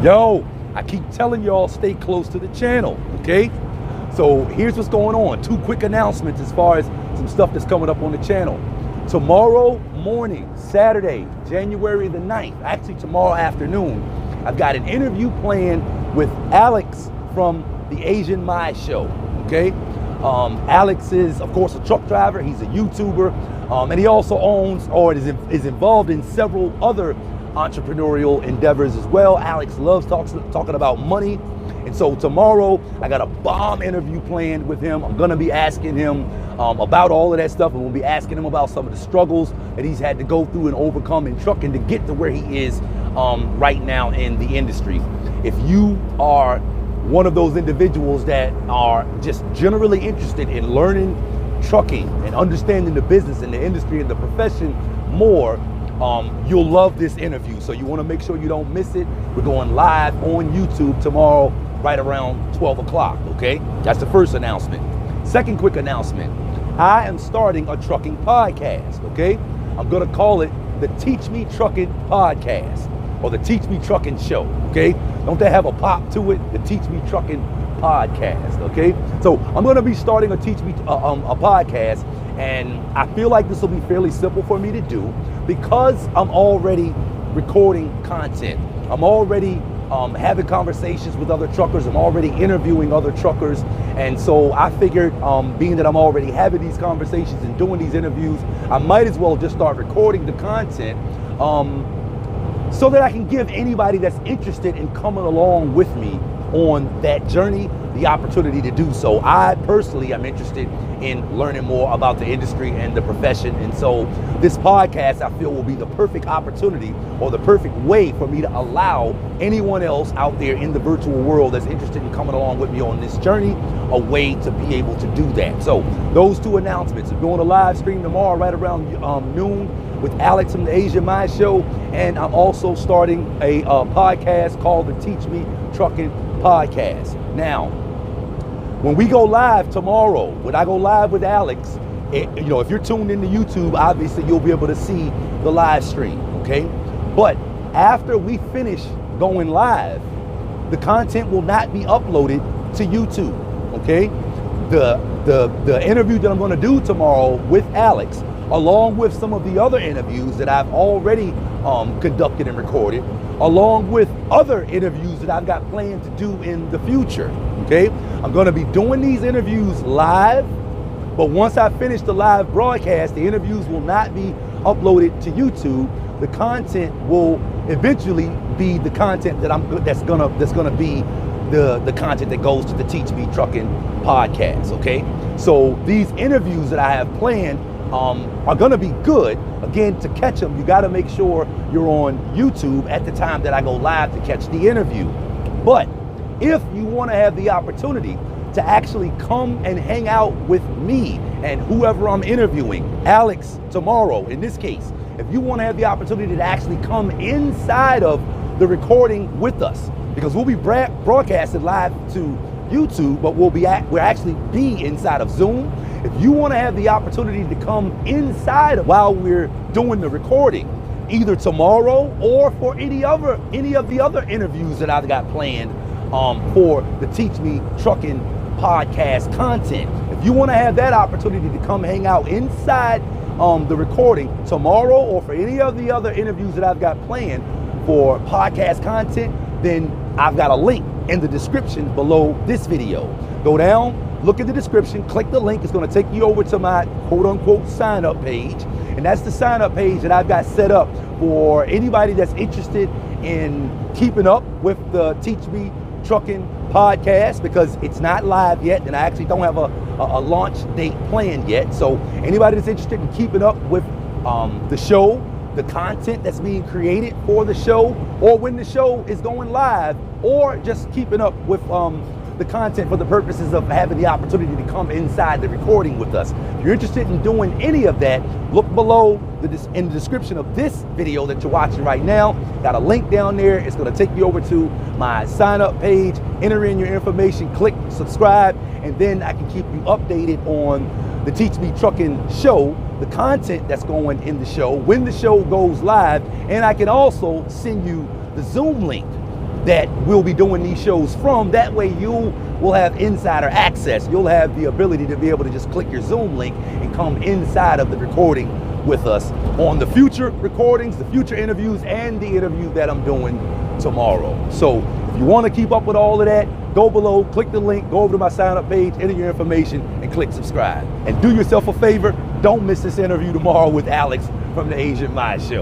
Yo, I keep telling y'all stay close to the channel, okay? So here's what's going on. 2 quick announcements as far as some stuff that's coming up on the channel. Tomorrow morning, Saturday, January the 9th, actually tomorrow afternoon, I've got an interview planned with Alex from the Asian Mai Show, okay? Alex is, of course, a truck driver. He's a YouTuber, and he also owns or is involved in several other entrepreneurial endeavors as well. Alex loves talking about money. And so tomorrow I got a bomb interview planned with him. I'm gonna be asking him about all of that stuff, and we'll be asking him about some of the struggles that he's had to go through and overcome in trucking to get to where he is right now in the industry. If you are one of those individuals that are just generally interested in learning trucking and understanding the business and the industry and the profession more, you'll love this interview. So you want to make sure you don't miss it. We're going live on YouTube tomorrow right around 12 o'clock, okay? That's the first announcement. Second quick announcement. I am starting a trucking podcast, okay? I'm going to call it the Teach Me Truckin Podcast or the Teach Me Truckin Show, okay? Don't they have a pop to it? The Teach Me Truckin Podcast, okay? So I'm going to be starting a podcast, and I feel like this will be fairly simple for me to do because I'm already recording content. I'm already having conversations with other truckers. I'm already interviewing other truckers. And so I figured, being that I'm already having these conversations and doing these interviews, I might as well just start recording the content so that I can give anybody that's interested in coming along with me on that journey the opportunity to do so. I personally am interested in learning more about the industry and the profession, and so this podcast I feel will be the perfect opportunity or the perfect way for me to allow anyone else out there in the virtual world that's interested in coming along with me on this journey a way to be able to do that. So those 2 announcements. We're doing a live stream tomorrow right around noon with Alex from the Asian Mai Show, and I'm also starting a podcast called the Teach Me Truckin Podcast. Now, when we go live tomorrow, when I go live with Alex, if you're tuned into YouTube, obviously you'll be able to see the live stream, okay? But after we finish going live, the content will not be uploaded to YouTube, okay? The interview that I'm gonna do tomorrow with Alex, along with some of the other interviews that I've already conducted and recorded, along with other interviews that I've got planned to do in the future, okay? I'm gonna be doing these interviews live, but once I finish the live broadcast, the interviews will not be uploaded to YouTube. The content will eventually be the content that's gonna be the content that goes to the Teach Me Truckin podcast, okay? So these interviews that I have planned are gonna be good. Again, to catch them, you gotta make sure you're on YouTube at the time that I go live to catch the interview. But if you wanna have the opportunity to actually come and hang out with me and whoever I'm interviewing, Alex tomorrow in this case, if you wanna have the opportunity to actually come inside of the recording with us, because we'll be broadcasted live to YouTube, but we'll actually be inside of Zoom. If you want to have the opportunity to come inside while we're doing the recording, either tomorrow or for any of the other interviews that I've got planned for the Teach Me Truckin podcast content, if you want to have that opportunity to come hang out inside the recording tomorrow or for any of the other interviews that I've got planned for podcast content, then I've got a link in the description below this video. Go down, look at the description, click the link. It's going to take you over to my quote-unquote sign-up page. And that's the sign-up page that I've got set up for anybody that's interested in keeping up with the Teach Me Truckin podcast, because it's not live yet, and I actually don't have a launch date planned yet. So anybody that's interested in keeping up with the show, the content that's being created for the show, or when the show is going live, or just keeping up with the content for the purposes of having the opportunity to come inside the recording with us. If you're interested in doing any of that, look below in the description of this video that you're watching right now. Got a link down there. It's going to take you over to my sign up page. Enter in your information, click subscribe, and then I can keep you updated on the Teach Me Truckin show, the content that's going in the show, when the show goes live, and I can also send you the Zoom link that we'll be doing these shows from. That way you will have insider access. You'll have the ability to be able to just click your Zoom link and come inside of the recording with us on the future recordings, the future interviews, and the interview that I'm doing tomorrow. So if you want to keep up with all of that, go below, click the link, go over to my sign up page, enter your information, and click subscribe. And do yourself a favor, don't miss this interview tomorrow with Alex from the Asian Mai Show.